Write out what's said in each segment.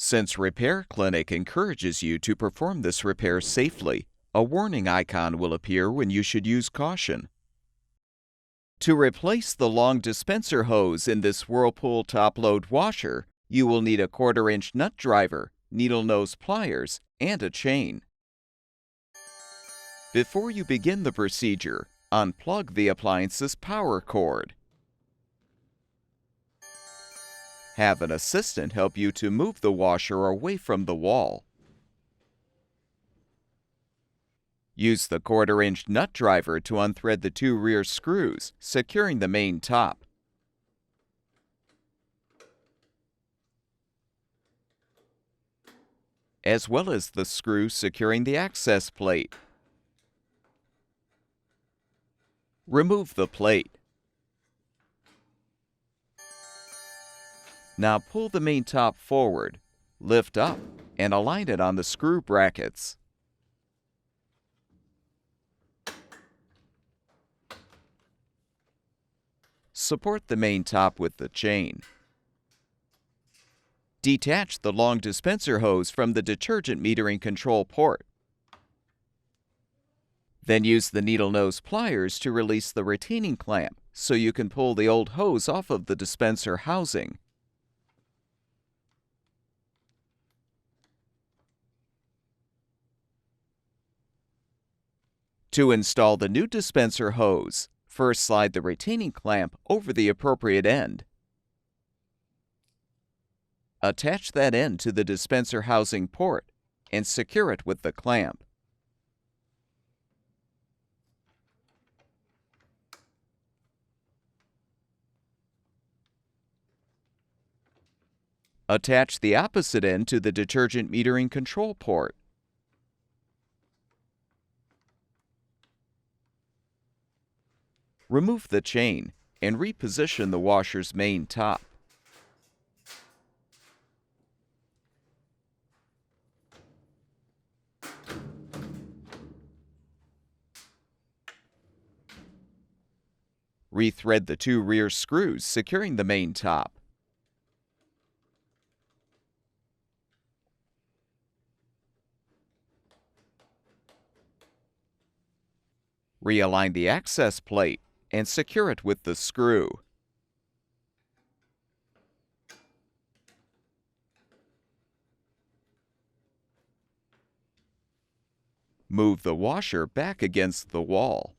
Since Repair Clinic encourages you to perform this repair safely, a warning icon will appear when you should use caution. To replace the long dispenser hose in this Whirlpool top-load washer, you will need a 1/4-inch nut driver, needle nose pliers, and a chain. Before you begin the procedure, unplug the appliance's power cord. Have an assistant help you to move the washer away from the wall. Use the 1/4-inch nut driver to unthread the 2 rear screws, securing the main top. As well as the screw securing the access plate. Remove the plate. Now pull the main top forward, lift up, and align it on the screw brackets. Support the main top with the chain. Detach the long dispenser hose from the detergent metering control port. Then use the needle nose pliers to release the retaining clamp so you can pull the old hose off of the dispenser housing. To install the new dispenser hose, first slide the retaining clamp over the appropriate end. Attach that end to the dispenser housing port and secure it with the clamp. Attach the opposite end to the detergent metering control port. Remove the chain and reposition the washer's main top. Rethread the 2 rear screws securing the main top. Realign the access plate and secure it with the screw. Move the washer back against the wall.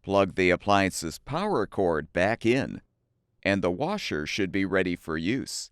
Plug the appliance's power cord back in, and the washer should be ready for use.